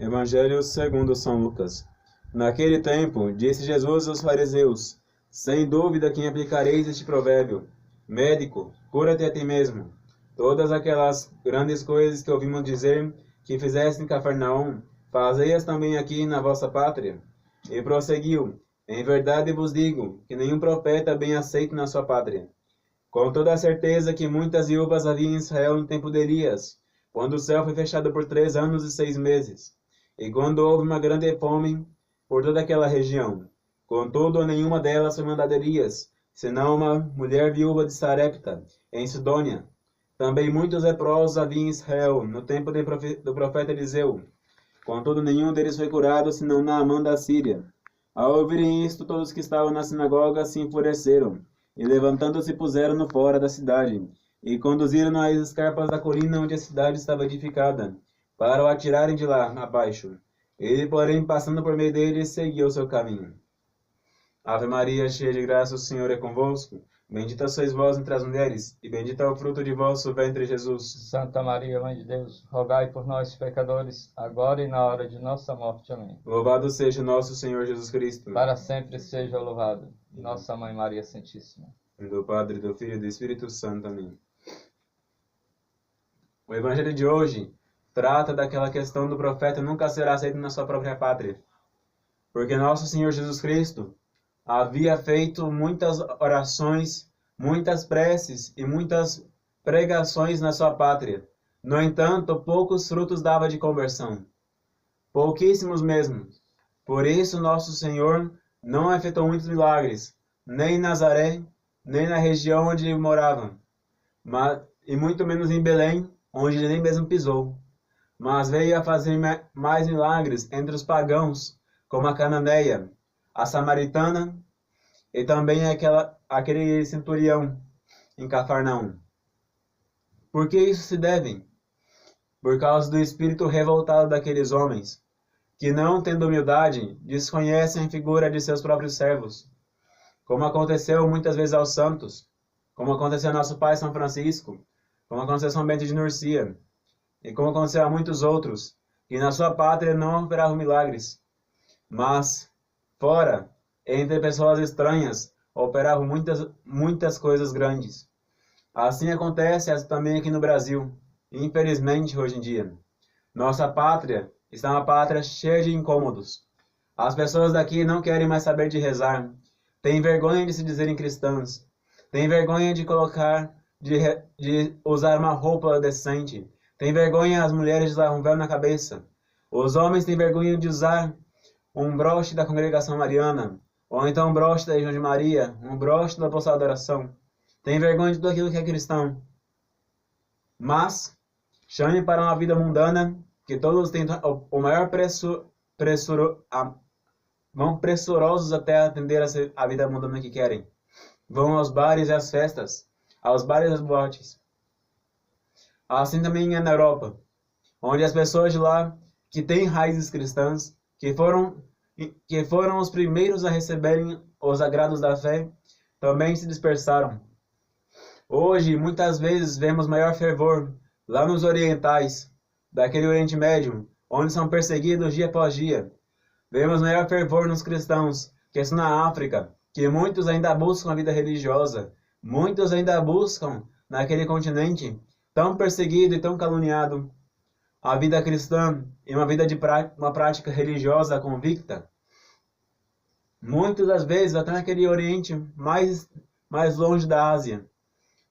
Evangelho segundo São Lucas. Naquele tempo, disse Jesus aos fariseus: sem dúvida que aplicareis este provérbio: médico, cura-te a ti mesmo. Todas aquelas grandes coisas que ouvimos dizer que fizeste em Cafarnaum, fazei-as também aqui na vossa pátria. E prosseguiu: em verdade vos digo que nenhum profeta é bem aceito na sua pátria. Com toda a certeza que muitas viúvas havia em Israel no tempo de Elias, quando o céu foi fechado por 3 anos e 6 meses, e quando houve uma grande fome por toda aquela região. Contudo, nenhuma delas foi mandada a Elias, senão uma mulher viúva de Sarepta, em Sidônia. Também muitos leprosos havia em Israel, no tempo do profeta Eliseu. Contudo, nenhum deles foi curado, senão Naamã da Síria. Ao ouvirem isto, todos que estavam na sinagoga se enfureceram, e levantando-se puseram-no fora da cidade, e conduziram-no às escarpas da colina onde a cidade estava edificada, para o atirarem de lá abaixo. Ele, porém, passando por meio deles, seguiu o seu caminho. Ave Maria, cheia de graça, o Senhor é convosco. Bendita sois vós entre as mulheres, e bendito é o fruto de vosso ventre, Jesus. Santa Maria, Mãe de Deus, rogai por nós, pecadores, agora e na hora de nossa morte. Amém. Louvado seja nosso Senhor Jesus Cristo. Para sempre seja louvado. Nossa Mãe Maria Santíssima. Em nome do Padre, do Filho e do Espírito Santo. Amém. O Evangelho de hoje trata daquela questão do profeta nunca será aceito na sua própria pátria. Porque nosso Senhor Jesus Cristo havia feito muitas orações, muitas preces e muitas pregações na sua pátria. No entanto, poucos frutos dava de conversão. Pouquíssimos mesmo. Por isso, nosso Senhor não efetuou muitos milagres, nem em Nazaré, nem na região onde ele morava, e muito menos em Belém, onde ele nem mesmo pisou. Mas veio a fazer mais milagres entre os pagãos, como a cananeia, a samaritana e também aquele centurião em Cafarnaum. Por que isso se deve? Por causa do espírito revoltado daqueles homens, que não tendo humildade, desconhecem a figura de seus próprios servos, como aconteceu muitas vezes aos santos, como aconteceu ao nosso pai São Francisco, como aconteceu a São Bento de Nursia, e como aconteceu a muitos outros, que na sua pátria não operavam milagres, mas fora, entre pessoas estranhas, operavam muitas coisas grandes. Assim acontece também aqui no Brasil, infelizmente hoje em dia. Nossa pátria está uma pátria cheia de incômodos. As pessoas daqui não querem mais saber de rezar, têm vergonha de se dizerem cristãs, têm vergonha de usar uma roupa decente, têm vergonha as mulheres de usar um véu na cabeça, os homens têm vergonha de usar um broche da congregação mariana, ou então um broche da Legião de Maria, um broche da Apostolado da Oração. Tem vergonha de tudo aquilo que é cristão. Mas chame para uma vida mundana, que todos têm o maior vão pressurosos até atender a vida mundana que querem. Vão aos bares e às festas, aos bares e às boates. Assim também é na Europa, onde as pessoas de lá, que têm raízes cristãs, que foram os primeiros a receberem os agrados da fé, também se dispersaram. Hoje, muitas vezes, vemos maior fervor lá nos orientais, daquele Oriente Médio, onde são perseguidos dia após dia. Vemos maior fervor nos cristãos, que estão na África, que muitos ainda buscam a vida religiosa, muitos ainda buscam, naquele continente, tão perseguido e tão caluniado, a vida cristã e uma vida de uma prática religiosa convicta. Muitas das vezes, até naquele Oriente mais longe da Ásia,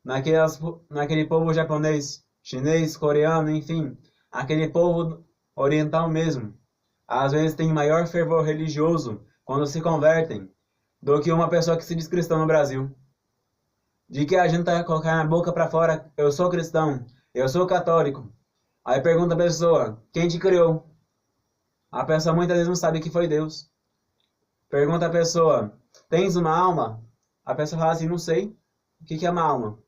naquele povo japonês, chinês, coreano, enfim, aquele povo oriental mesmo, às vezes tem maior fervor religioso quando se convertem do que uma pessoa que se diz cristã no Brasil. De que a gente vai colocar na boca para fora: eu sou cristão, eu sou católico. Aí pergunta a pessoa: quem te criou? A pessoa muitas vezes não sabe que foi Deus. Pergunta a pessoa: tens uma alma? A pessoa fala assim: não sei. O que é uma alma?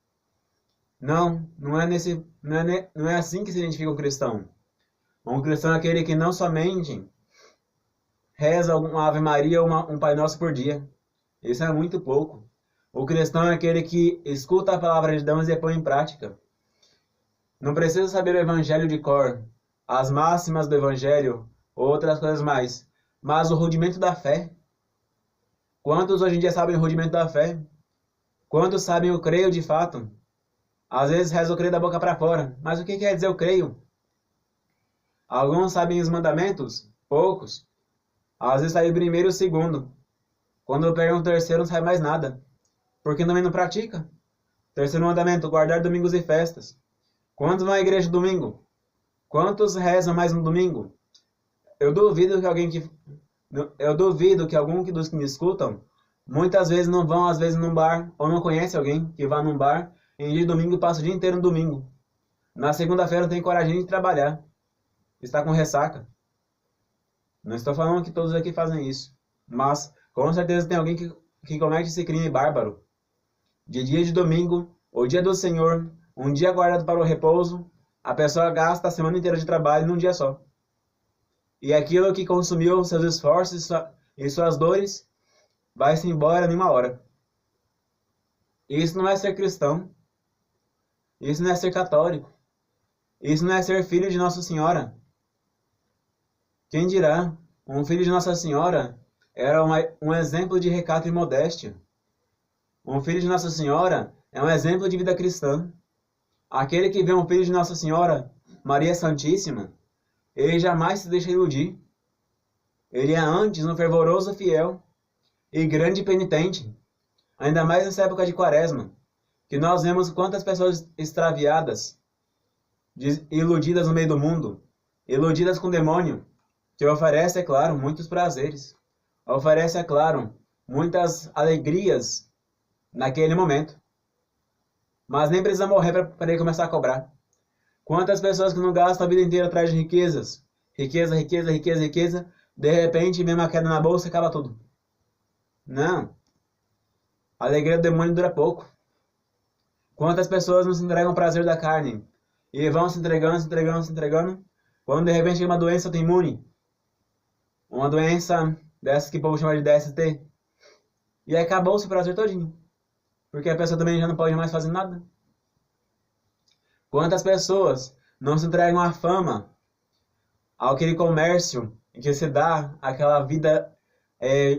Não é assim que se identifica um cristão. Um cristão é aquele que não somente reza uma Ave Maria ou um Pai Nosso por dia. Isso é muito pouco. O cristão é aquele que escuta a palavra de Deus e põe em prática. Não precisa saber o Evangelho de cor, as máximas do Evangelho, outras coisas mais. Mas o rudimento da fé. Quantos hoje em dia sabem o rudimento da fé? Quantos sabem o creio de fato? Às vezes reza o creio da boca para fora. Mas o que quer dizer o creio? Alguns sabem os mandamentos? Poucos. Às vezes sabe o primeiro e o segundo. Quando pega o terceiro não sabe mais nada. Porque também não pratica. Terceiro mandamento, guardar domingos e festas. Quantos vão à igreja domingo? Quantos rezam mais no domingo? Eu duvido que algum dos que me escutam, muitas vezes não vão, às vezes, num bar, ou não conhece alguém que vá num bar, em dia de domingo e passa o dia inteiro no domingo. Na segunda-feira não tem coragem de trabalhar. Está com ressaca. Não estou falando que todos aqui fazem isso. Mas, com certeza, tem alguém que comete esse crime bárbaro. De dia de domingo, o dia do Senhor, um dia guardado para o repouso, a pessoa gasta a semana inteira de trabalho num dia só. E aquilo que consumiu seus esforços e suas dores, vai-se embora em uma hora. Isso não é ser cristão. Isso não é ser católico. Isso não é ser filho de Nossa Senhora. Quem dirá, um filho de Nossa Senhora era um exemplo de recato e modéstia. Um filho de Nossa Senhora é um exemplo de vida cristã. Aquele que vê um filho de Nossa Senhora, Maria Santíssima, ele jamais se deixa iludir. Ele é antes um fervoroso fiel e grande penitente. Ainda mais nessa época de Quaresma, que nós vemos quantas pessoas extraviadas, iludidas no meio do mundo, iludidas com o demônio, que oferece, é claro, muitos prazeres. Oferece, é claro, muitas alegrias naquele momento. Mas nem precisa morrer para ele começar a cobrar. Quantas pessoas que não gastam a vida inteira atrás de riquezas? Riqueza, riqueza, riqueza, riqueza. De repente, vem uma queda na bolsa e acaba tudo. Não. A alegria do demônio dura pouco. Quantas pessoas não se entregam ao prazer da carne? E vão se entregando, se entregando, se entregando. Quando de repente tem uma doença autoimune. Uma doença dessas que o povo chama de DST. E aí acabou-se o prazer todinho. Porque a pessoa também já não pode mais fazer nada. Quantas pessoas não se entregam à fama, àquele comércio em que se dá aquela vida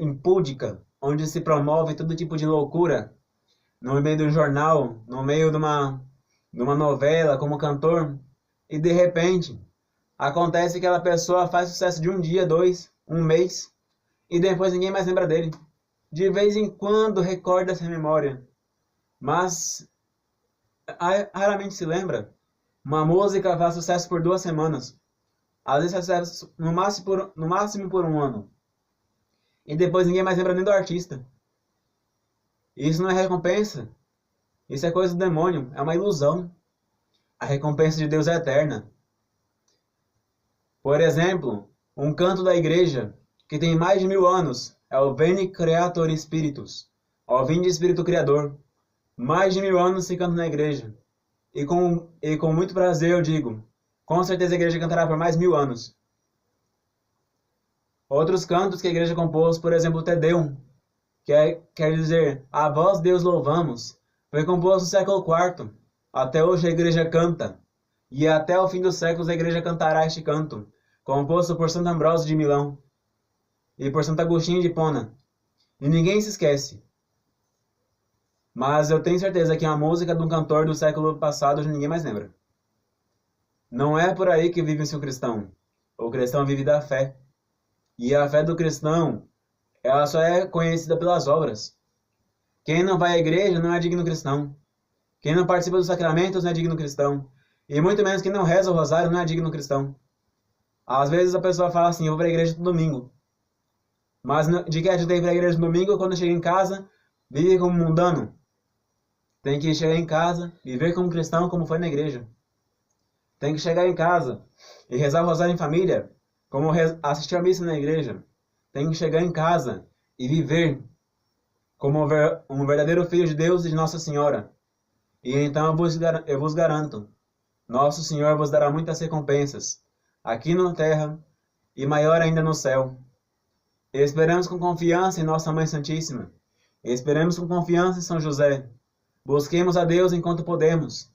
impúdica, onde se promove todo tipo de loucura, no meio de um jornal, no meio de uma novela, como cantor, e de repente acontece que aquela pessoa faz sucesso de um dia, dois, um mês, e depois ninguém mais lembra dele. De vez em quando recorda essa memória, mas raramente se lembra. Uma música faz sucesso por 2 semanas. Às vezes faz sucesso no máximo por 1 ano. E depois ninguém mais lembra nem do artista. Isso não é recompensa. Isso é coisa do demônio. É uma ilusão. A recompensa de Deus é eterna. Por exemplo, um canto da igreja que tem mais de 1000 anos é o Veni Creator Spiritus. Ó, vinde Espírito Criador. Mais de 1000 anos se canta na igreja. E com muito prazer eu digo, com certeza a igreja cantará por mais 1000 anos. Outros cantos que a igreja compôs, por exemplo, o Te Deum, que quer dizer, a vós Deus louvamos, foi composto no século IV. Até hoje a igreja canta, e até o fim dos séculos a igreja cantará este canto, composto por Santo Ambrósio de Milão e por Santo Agostinho de Hipona. E ninguém se esquece. Mas eu tenho certeza que é uma música de um cantor do século passado ninguém mais lembra. Não é por aí que vive-se o cristão. O cristão vive da fé. E a fé do cristão, ela só é conhecida pelas obras. Quem não vai à igreja não é digno cristão. Quem não participa dos sacramentos não é digno cristão. E muito menos quem não reza o rosário não é digno cristão. Às vezes a pessoa fala assim, eu vou para a igreja todo domingo. Mas de que adianta ir para a igreja no domingo quando chega em casa, vive como mundano? Tem que chegar em casa, viver como cristão como foi na igreja. Tem que chegar em casa e rezar o rosário em família, como assistir a missa na igreja. Tem que chegar em casa e viver como um verdadeiro filho de Deus e de Nossa Senhora. E então eu vos garanto, Nosso Senhor vos dará muitas recompensas, aqui na terra e maior ainda no céu. E esperamos com confiança em Nossa Mãe Santíssima. E esperamos com confiança em São José. Busquemos a Deus enquanto podemos,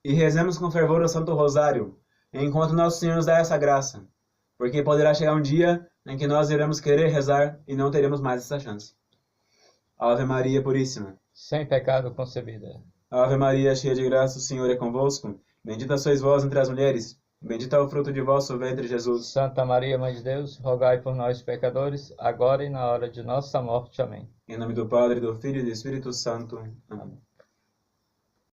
e rezemos com fervor o Santo Rosário, enquanto Nosso Senhor nos dá essa graça. Porque poderá chegar um dia em que nós iremos querer rezar e não teremos mais essa chance. Ave Maria Puríssima. sem pecado concebida. Ave Maria, cheia de graça, o Senhor é convosco. Bendita sois vós entre as mulheres. Bendito é o fruto de vosso ventre, Jesus. Santa Maria, Mãe de Deus, rogai por nós, pecadores, agora e na hora de nossa morte. Amém. Em nome do Padre, do Filho e do Espírito Santo. Amém.